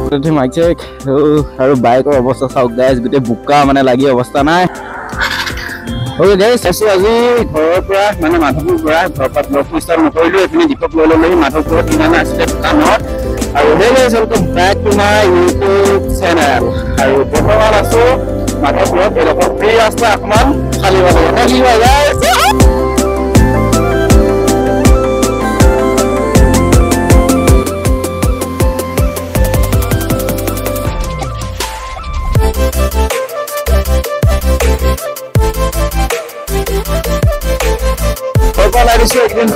Jadi macet, harus baik kok bos sauk guys, gede buka mana lagi অৱস্থা নাই। Oke guys, asu আজি ঘৰৰ পৰা মানে মাধৱপুৰ পৰা ঘৰৰ পৰা ব্লকলিষ্টাৰ নকৰিলো এখিনি দীপক লৈ ললো মাধৱপুৰত কিনানা আছে কামত আৰু hey guys welcome back to my YouTube channel আৰু বৰ্তমান আছো মাধৱপুৰত এলকৰ ফ্ৰী ৰাস্তা অকমান খালি হ'ব নেকি guys Saya ingin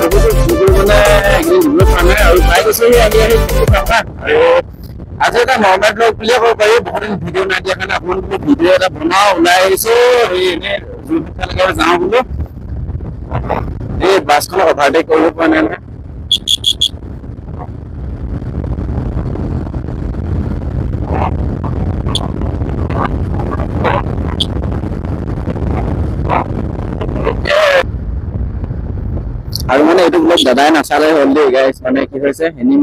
mana ingin dulu mana, harus baik saya ini apa? Ada kan normal vlog beliau kalau bayi bukan video nanti kan aku video ada pernah mulai so ini zoom kalau jangan dulu. Bas kalau overtake kalau mana? আৰু মানে এটো blog দাদাই নাচালে হল দেই guys মানে কি হৈছে হেনি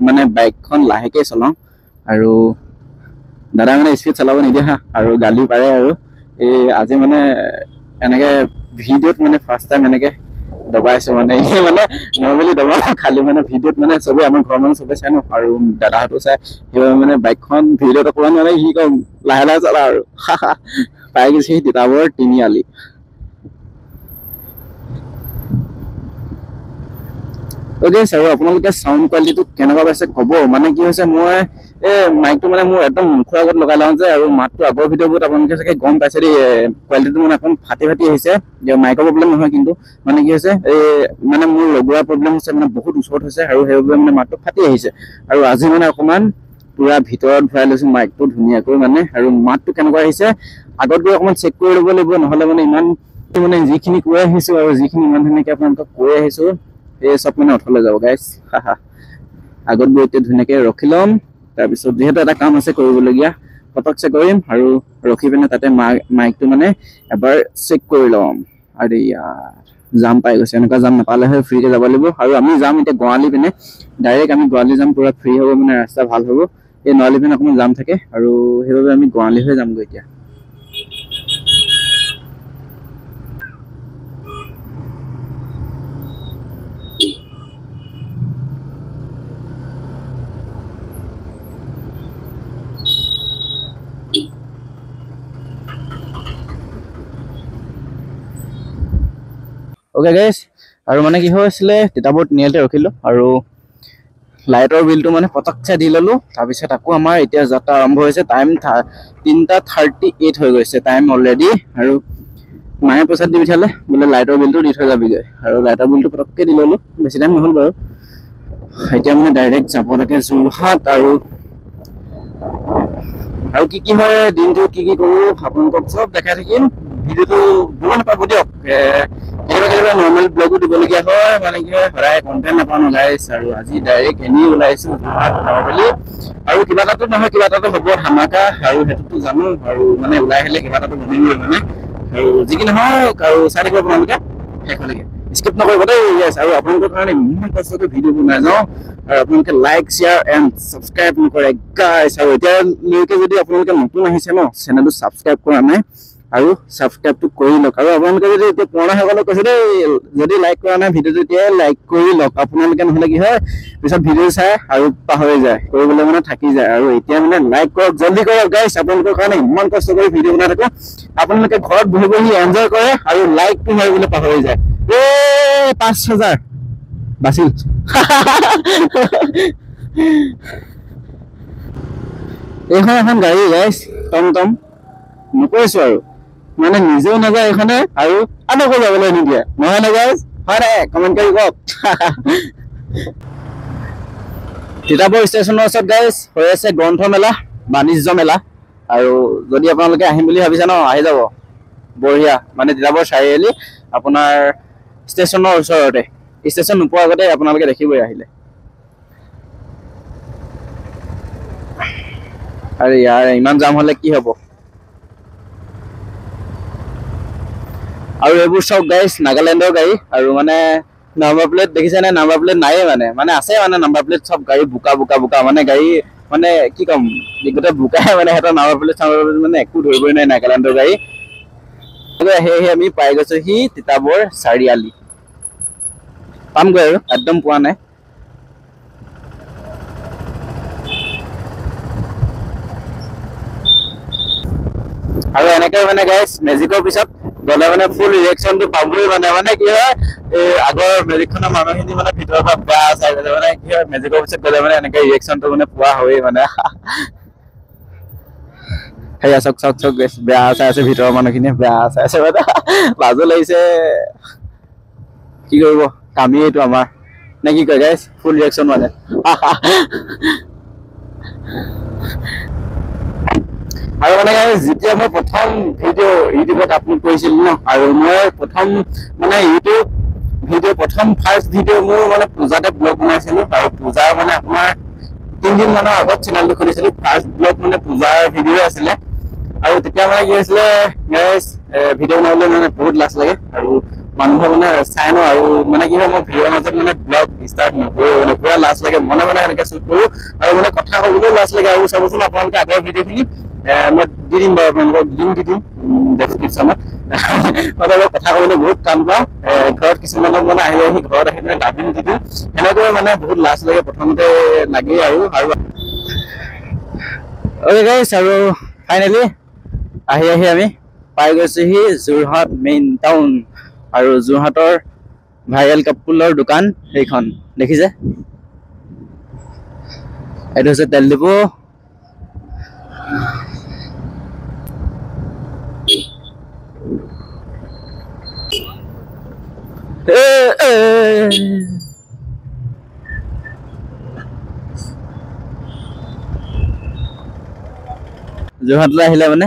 মানে বাইকখন লাহেকে চলাও আৰু দাদা মানে স্পিড চলাব নিদিয়া আৰু গালি পাৰে আৰু এই আজি মানে এনেকে ভিডিওত মানে ফাৰ্স্ট টাইম এনেকে দবাইছো মানে নৰমালি দবা খালি মানে ভিডিওত মানে সবে আমাৰ ঘৰ মানুহ সবে চাই ন আৰু দাদাহতো চাই হেই মানে বাইকখন ভিডিওত অকমান মানে হি কম লাহে লাহে চলা আৰু পাই গৈছে তিতাবৰ তিনিআলি Okay, sir, আপোনালোকে সাউন্ড কোৱালিটিটো কেনেকুৱা পাইছে কব মানে কি হৈছে মই মাইকটো মানে মোৰ একদম মুখৰ আগত লগাই লাও যে আৰু মাতটো আগৰ ভিডিওবোৰত আপোনালোকে চাগে গম পাইছে দেই কোৱালিটিটো মানে অকণ ফাটি আহিছে যে মাইকৰ প্ৰবলেম নহয় কিন্তু মানে কি হৈছে মানে মোৰ লগোৱা প্ৰবলেম হৈছে মানে বহুত ওচৰত হৈছে আৰু সেইবাবে মানে মাতটো ফাটি আহিছে আৰু আজি মানে অকমান পুৰা ভিতৰত ভৰাই লৈছো মাইকটো ধুনীয়াকৈ মানে আৰু মাতটো কেনেকুৱা আহিছে আগত গৈ অকমান চেক কৰি ল'ব লাগিব নহলে মানে ইমান মানে যিখিনি কৈ আহিছো আৰু যিখিনি ইমান ধুনীয়াকৈ আপোনালোকক কৈ আহিছো এই সব মানে অথলে যাব গাইস আগত বইতে ধুনীয়াকৈ ৰখি লম তাৰ পিছত যেহেতু এটা কাম আছে কৰিবলগীয়া পটকছে কৰিম আৰু ৰখি পিনে তাতে মাইকটো মানে এবাৰ চেক কৰি লম আৰে यार জাম পাই গৈছে এনেকা জাম নাপালে হয় ফ্ৰীকে যাব লাগিব আৰু আমি যাম এতিয়া গোৱালি পিনে ডাইৰেক্ট আমি গোৱালি যাম পুৰা ফ্ৰী হ'ব মানে ৰাস্তা ভাল হ'ব এই নলি পিনে অকমান জাম থাকে আৰু সেইবাবে আমি গোৱালি হৈ যাম গৈ এতিয়া Okay guys আৰু মানে কি হৈছিলে তিতাবৰ তিনিআলিতে ৰখিলো আৰু লাইটৰ বিলটো মানে পটকছে দি ললো তাৰ পিছত আকৌ আমাৰ এতিয়া যাত্ৰা আৰম্ভ হৈছে টাইম 3:38 হৈ গৈছে টাইম অলৰেডি আৰু মায়ে পইচা দি বিঠালে বলে লাইটৰ বিলটো দি থৈ যাবি গৈ আৰু লাইটৰ বিলটো পটককে দি ললো বেছি টাইম নহল বাৰু এতিয়া মানে ডাইৰেক্ট যাব লাগে যোৰহাট আৰু কি হয় দিনটো কি কৰো আপোনালোকক সব দেখাই থাকিম ভিডিওটো বহুত পাব দিয়ক কেতিয়াবা নৰ্মেল ব্লগো দিবলগীয়া হয় মানে কি হয় সদায় কণ্টেণ্ট নাপাওঁ গাইছ আৰু আজি ডাইৰেক্ট এনি ওলাইছো নৰ্মেলি আৰু কিবা এটাতো নহয় কিবা এটাতো হ'ব ধামাকা আৰু সেইটোতো জানো আৰু মানে ওলাই আহিলে কিবা এটাতো বনিবই মানে আৰু যি কি নহওক আৰু চাই থাকিব আপোনালোকে শেষলৈকে স্কিপ নকৰিব দেই য়েছ আৰু আপোনালোকৰ কাৰণে ইমান কষ্টকৈ ভিডিঅ' বনাই যাওঁ আৰু আপোনালোকে লাইক শ্বেয়াৰ এণ্ড ছাবস্ক্ৰাইব নকৰে গাইছ আৰু এতিয়ালৈকে যদি আপোনালোকে নতুন আহিছে ন চেনেলটো ছাবস্ক্ৰাইব কৰা নাই আৰু সাবস্ক্ৰাইবটো কৰি লওক আৰু আপোনালোকে যদি এতিয়া পুৰণা সকলে কৈছে দেই যদি লাইক কৰা নাই ভিডিওটো এতিয়া লাইক কৰি লওক আপোনালোকে নহলে কি হয় পিছত ভিডিও চাই আৰু পাহৰি যায় কৰিবলৈ মানে থাকি যায় আৰু এতিয়া মানে লাইক কৰক জলদি কৰক গাইছ আপোনালোকৰ কাৰণে ইমান কষ্ট কৰি ভিডিও বনাই থাকো আপোনালোকে ঘৰত বহি বহি এনজয় কৰে আৰু লাইকটো মাৰিবলৈ পাহৰি যায় 5000 বাছিল এখন গাড়ী গাইছ টমটম নকৈছো আৰু মানে নিজেও নাযায় এখানে আৰু আনকো যাবলৈ নিদিয়ে নহয় না গাইজ হয় কমেন্ট কৰি কওক তিতাবৰ ষ্টেচনৰ ওচৰত গাইজ হৈ আছে গ্ৰন্থমেলা বাণিজ্য মেলা আৰু যদি আপোনালোকে আহিম বুলি ভাবিছে ন আহি যাব বঢ়িয়া মানে তিতাবৰ চাৰিআলি আপোনাৰ ষ্টেচনৰ ওচৰতে ষ্টেচন নোপোৱাৰ আগতে আপোনালোকে দেখিবই আহিলে আৰে यार ইমান জাম হলে কি হ'ব আৰু এবোৰ সব গাইস নাগালেণ্ডৰ গাড়ী আৰু মানে নাম্বাৰ প্লেট দেখিছে না নাম্বাৰ প্লেট নাই মানে আছে মানে নাম্বাৰ প্লেট সব গাড়ী বুকা বুকা বুকা মানে গাড়ী মানে কি কম গোটেই বোকাই মানে সিহঁতৰ নামৰ বুলি মানে একো ধৰিবই নাই নাগালেণ্ডৰ গাড়ী সেয়েহে আমি পাই গৈছো সি তিতাবৰ চাৰিআলি পামগৈ আৰু একদম পোৱা নাই আৰু এনেকৈ মানে গাইছ মেজিকৰ পিছত গ'লে মানে ফুল ৰিয়েকশ্যনটো পাবই মানে কি হয় এই আগৰ মেজিকখনৰ মানুহখিনি মানে ভিতৰৰ পৰা বেয়া চাই গ'লে মানে কি হয় মেজিকৰ পিছত গ'লে মানে এনেকৈ ৰিয়েকশ্যনটো মানে পোৱা হয়েই মানে সেয়া চক চক চক বেয়া চাই আছে ভিতৰৰ মানুহখিনিয়ে বেয়া চাই আছে মানে লাজো লাগিছে কি কৰিব কামেই এইটো আমাৰ নে কি কয় গাইছ ফুল ৰিয়েকশ্যন মানে আৰু মানে যেতিয়া মই প্ৰথম ভিডিঅ' ইউটিউবত আপলোড কৰিছিলো ন আৰু মই প্ৰথম মানে ইউটিউব ভিডিঅ' প্ৰথম ফাৰ্ষ্ট ভিডিঅ' মোৰ মানে পূজাতে ব্লগ বনাইছিলো আৰু পূজাৰ মানে আপোনাৰ 3 দিন মানৰ আগত চেনেলটো খুলিছিলো ফাৰ্ষ্ট ব্লগ মানে পূজাৰ ভিডিঅ' আছিলে আৰু তেতিয়া মানে কি হৈছিলে ভিডিঅ' বনাবলৈ মানে বহুত লাজ লাগে আৰু মানুহে মানে চাই ন আৰু মানে কি হয় মই ভিডিঅ'ৰ মাজত মানে ব্লগ ষ্টাৰ্ট নকৰোঁ মানে পুৰা লাজ লাগে মনে এনেকৈ শ্বুট কৰোঁ আৰু মানে কথা ক'বলৈও লাজ লাগে আৰু চাবচোন আপোনালোকে আগৰ ভিডিঅ'খিনি মই দি দিম বাৰু আপোনালোকক লিংক দি দিম ডেছক্ৰিপশ্যনত মই কথা ক'বলৈ বহুত টান পাওঁ ঘৰত কিছুমানক মানে আহি ঘৰত আহি মানে ডাবিং দি দিওঁ এনেকৈ মানে বহুত লাজ লাগে প্ৰথমতে লাগেই আৰু অ'কে গাইছ আৰু ফাইনেলি আহি আমি পাই গৈছোহি যোৰহাট মেইন টাউন আৰু যোৰহাটৰ ভাইৰেল কাপোৰৰ দোকান সেইখন দেখিছে এইটো হৈছে তেল ডিপু যোৰহাটলৈ আহিলে মানে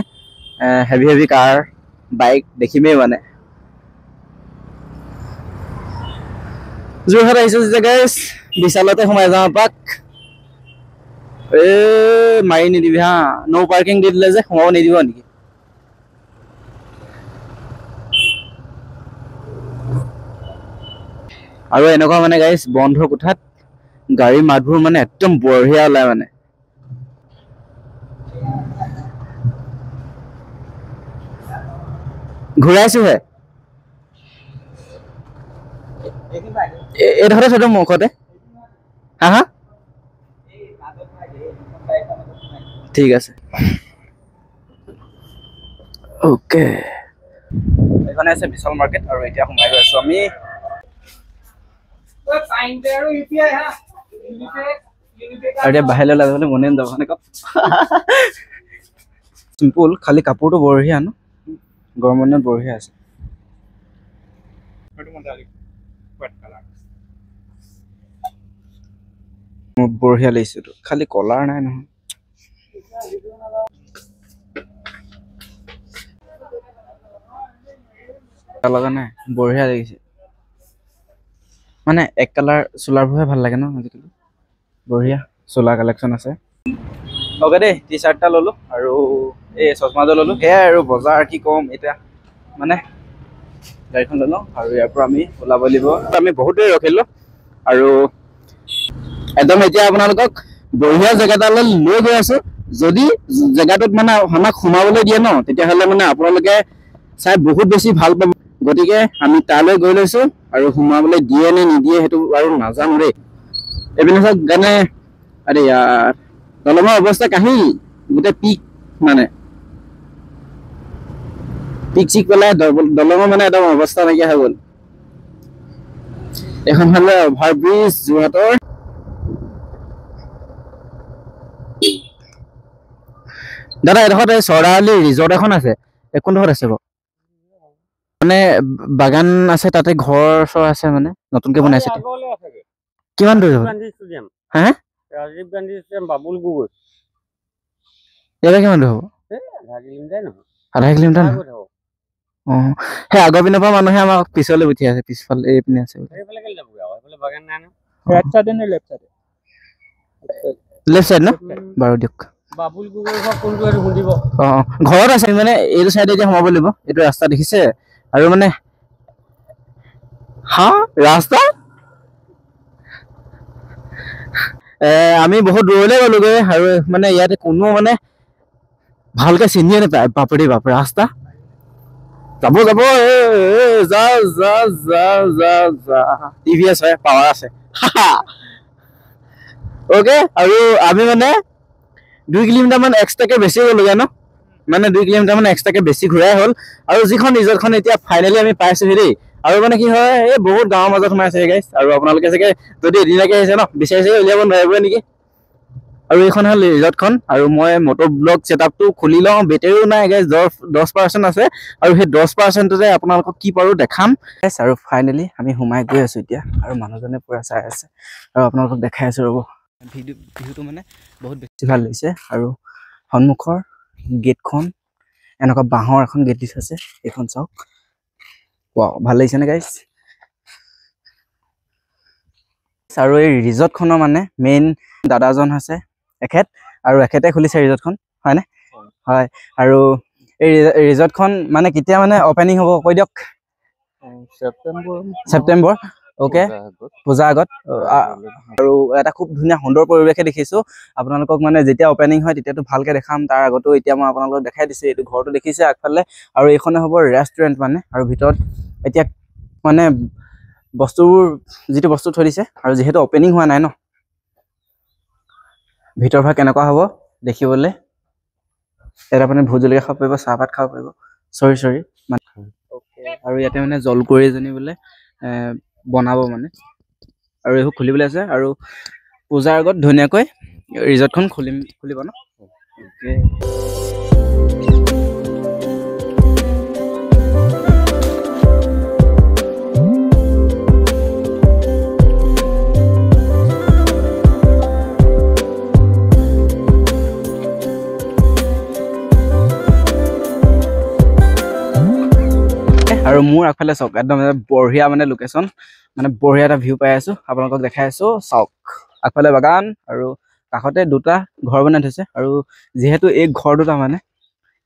হেভি কাৰ বাইক দেখিমেই মানে যোৰহাট আহিছো যেতিয়া গাইছ বিশালতে সোমাই যাওঁ এপাক মাৰি নিদিবি হা ন' পাৰ্কিং দি দিলে যে সোমাব নিদিব নেকি আৰু এনেকুৱা মানে গাইছ বন্ধ কোঠাত গাড়ী মাতবোৰ মানে একদম বঢ়িয়া ওলাই মানে ঘূৰাইছোহে এইডোখৰতে থৈ দিওঁ মুখতে হা ঠিক আছে অ'কে এইখনে আছে বিশাল মাৰ্কেট আৰু এতিয়া সোমাই গৈ আছো আমি আৰু এতিয়া বাহিৰলৈ ওলাবলৈ মনে নাযাব মানে চিম্পুল খালি কাপোৰটো বঢ়িয়া ন গৰমৰ দিনত বঢ়িয়া আছে মোৰ বঢ়িয়া লাগিছে খালি কলাৰ নাই নহয় লগা নাই বঢ়িয়া লাগিছে মানে এক কালাৰ চোলাৰবোৰহে ভাল লাগে ন আজিকালি বঢ়িয়া চোলা কালেকশ্যন আছে অ'কে দেই টি চাৰ্ট এটা ল'লোঁ আৰু এই চশমাযোৰ ল'লোঁ সেয়াই আৰু বজাৰ কি ক'ম এতিয়া মানে গাড়ীখন ল'লোঁ আৰু ইয়াৰ পৰা আমি ওলাব লাগিব আমি বহুত দেৰি ৰখিলোঁ আৰু একদম এতিয়া আপোনালোকক বঢ়িয়া জেগা এটালৈ লৈ গৈ আছোঁ যদি জেগাটোত মানে আমাক সোমাবলৈ দিয়ে ন তেতিয়াহ'লে মানে আপোনালোকে চাই বহুত বেছি ভাল পাব গতিকে আমি তালৈ গৈ লৈছোঁ আৰু সোমাবলৈ দিয়ে নে নিদিয়ে সেইটো আৰু নাজানো দেই এইপিনে চাওক গানে আৰে ইয়াৰ দলঙৰ অৱস্থা কাহিল গোটেই পিক মানে পিক চিক পেলাই দলঙৰ মানে একদম অৱস্থা নাইকিয়া হৈ গ'ল এখন হ'লে অভাৰব্ৰিজ যোৰহাটৰ দাদা এডোখৰত এই চৰালি ৰিজৰ্ট এখন আছে কোনডোখৰত আছে বাৰু মানে বাগান আছে তাতে ঘৰ চৰ আছে মানে নতুনকে বনাইছে কিমান দূৰ যাব হা ৰাজীৱ গান্ধী ষ্টেডিয়াম বাবুল গগৈ ইয়াৰ কিমান দূৰ হ'ব আধা কিলোমিটাৰ নহয় অঁ সেই আগৰ পিনৰ পৰা মানুহে আমাক পিছলৈ পঠিয়াই আছে পিছফালে এইপিনে আছে লেফ্ট চাইড ন বাৰু দিয়ক বাবুল গগৈ কোনটো আৰু শুনিব অঁ ঘৰত আছে মানে এইটো চাইডে এতিয়া সোমাব লাগিব এইটো ৰাস্তা দেখিছে আৰু মানে হা ৰাস্তা আমি বহুত দূৰলৈ গ'লোগৈ আৰু মানে ইয়াতে কোনো মানে ভালকে চিনিয়ে নাপায়। বাপৰে বাপ ৰাস্তা যাব যাব যা যা যা যা যা টিভিএছ হয় পাৱাৰ আছে অ'কে। আৰু আমি মানে 2 কিলোমিটাৰ মান এক্সট্ৰাকে বেছি গ'লোগৈ ন, মানে 2 কিলোমিটাৰ মান এক্সট্ৰাকে বেছি ঘূৰাই হ'ল। আৰু যিখন ৰিজৰ্টখন এতিয়া ফাইনেলি আমি পাইছোহি দেই। আৰু মানে কি হয় এই বহুত গাঁৱৰ মাজত সোমাইছে গাইছ। আৰু আপোনালোকে চাগে যদি এদিনাকে আহিছে ন বিচাৰি চাগে উলিয়াব নোৱাৰিবই নেকি। আৰু এইখন হ'ল ৰিজৰ্টখন। আৰু মই মটৰ ব্লগ ছেটআপটো খুলি লওঁ, বেটেৰীও নাই গাইছ, 10% আছে। আৰু সেই 10%তে আপোনালোকক কি পাৰোঁ দেখাম গাইছ। আৰু ফাইনেলি আমি সোমাই গৈ আছোঁ এতিয়া, আৰু মানুহজনে পূৰা চাই আছে আৰু আপোনালোকক দেখাই আছোঁ ৰ'ব। ভিউটো মানে বহুত বেছি ভাল লাগিছে। আৰু সন্মুখৰ গেটখন এনেকুৱা বাঁহৰ এখন গেট দি থৈছে, এইখন চাওক। ৱাও ভাল লাগিছেনে গাইছ। আৰু এই ৰিজৰ্টখনৰ মানে মেইন দাদাজন আছে এখেত, আৰু এখেতে খুলিছে ৰিজৰ্টখন, হয়নে? হয়। আৰু এই ৰিজৰ্টখন মানে কেতিয়া মানে অপেনিং হ'ব কৈ দিয়ক। ছেপ্টেম্বৰ অ'কে, পূজাৰ আগত। আৰু এটা খুব ধুনীয়া সুন্দৰ পৰিৱেশে দেখিছোঁ। আপোনালোকক মানে যেতিয়া অপেনিং হয় তেতিয়াতো ভালকৈ দেখাম, তাৰ আগতো এতিয়া মই আপোনালোকক দেখাই দিছোঁ। এইটো ঘৰটো দেখিছে আগফালে, আৰু এইখনে হ'ব ৰেষ্টুৰেণ্ট মানে। আৰু ভিতৰত এতিয়া মানে বস্তুবোৰ যিটো বস্তু থৈ দিছে, আৰু যিহেতু অপেনিং হোৱা নাই ন, ভিতৰ ভাগ কেনেকুৱা হ'ব দেখিবলৈ। ইয়াত আপুনি ভোট জলকীয়া খাব পাৰিব, চাহপাত খাব পাৰিব, চৰি মানে। আৰু ইয়াতে মানে জলকুঁৱৰী এজনী বোলে বনাব মানে, আৰু এইবোৰ খুলিবলৈ আছে। আৰু পূজাৰ আগত ধুনীয়াকৈ ৰিজৰ্টখন খুলিব ন। অ'কে। আৰু মোৰ আগফালে চাওক, একদম বঢ়িয়া মানে লোকেশ্যন, মানে বঢ়িয়া এটা ভিউ পাই আছোঁ, আপোনালোকক দেখাই আছোঁ। চাওক আগফালে বাগান, আৰু কাষতে দুটা ঘৰ বনাই থৈছে। আৰু যিহেতু এই ঘৰ দুটা মানে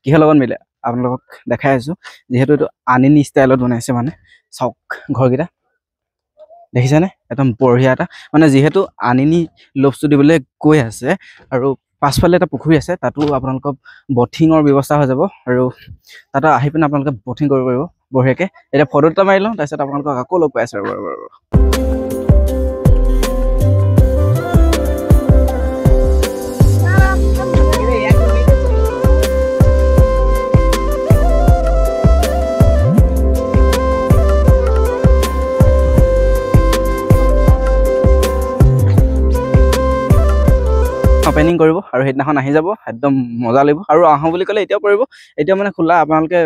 কিহৰ লগত মিলে আপোনালোকক দেখাই আছোঁ, যিহেতু এইটো আনিনি ষ্টাইলত বনাইছে মানে। চাওক ঘৰকেইটা দেখিছেনে, একদম বঢ়িয়া এটা মানে। যিহেতু আনিনি লফটো দিবলৈ কৈ আছে, আৰু পাছফালে এটা পুখুৰী আছে, তাতো আপোনালোকক বথিঙৰ ব্যৱস্থা হৈ যাব। আৰু তাতো আহি পিনে আপোনালোকে বথিং কৰিব পাৰিব বঢ়িয়াকৈ। এতিয়া ফটো এটা মাৰি লওঁ, তাৰপিছত আপোনালোকক আকৌ লগ পাই আছোঁ আৰু অপেনিং কৰিব। আৰু সেইদিনাখন আহি যাব, একদম মজা লাগিব। আৰু আহোঁ বুলি ক'লে এতিয়াও পাৰিব, এতিয়া মানে খোলা, আপোনালোকে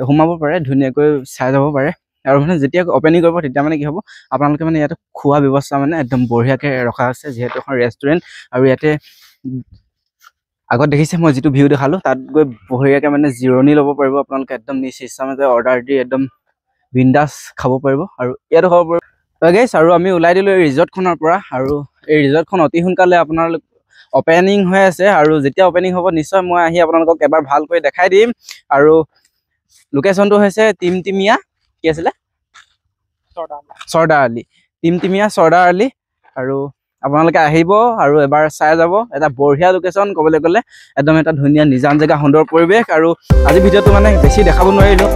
সোমাব পাৰে, ধুনীয়াকৈ চাই যাব পাৰে। আৰু মানে যেতিয়া অপেনিং কৰিব তেতিয়া মানে কি হ'ব, আপোনালোকে মানে ইয়াতে খোৱা ব্যৱস্থা মানে একদম বঢ়িয়াকৈ ৰখা আছে, যিহেতু এখন ৰেষ্টুৰেণ্ট। আৰু ইয়াতে আগত দেখিছে মই যিটো ভিউ দেখালোঁ, তাত গৈ বঢ়িয়াকৈ মানে জিৰণি ল'ব পাৰিব আপোনালোকে, একদম নিজ ইচ্ছামতে অৰ্ডাৰ দি একদম বিন্দাছ খাব পাৰিব। আৰু ইয়াতো খাব পাৰিব গাইছ। আৰু আমি ওলাই দিলোঁ এই ৰিজৰ্টখনৰ পৰা, আৰু এই ৰিজৰ্টখন অতি সোনকালে আপোনালোক অপেনিং হৈ আছে। আৰু যেতিয়া অপেনিং হ'ব নিশ্চয় মই আহি আপোনালোকক এবাৰ ভালকৈ দেখাই দিম। আৰু লোকেশ্যনটো হৈছে টিমটিমীয়া, কি আছিলে, চৰ্দাৰ আলি, টিমটিমীয়া চৰ্দাৰ আলি। আৰু আপোনালোকে আহিব আৰু এবাৰ চাই যাব। এটা বঢ়িয়া লোকেশ্যন, ক'বলৈ গ'লে একদম এটা ধুনীয়া নিজান জেগা, সুন্দৰ পৰিৱেশ। আৰু আজি ভিডিঅ'টো মানে বেছি দেখাব নোৱাৰিলোঁ।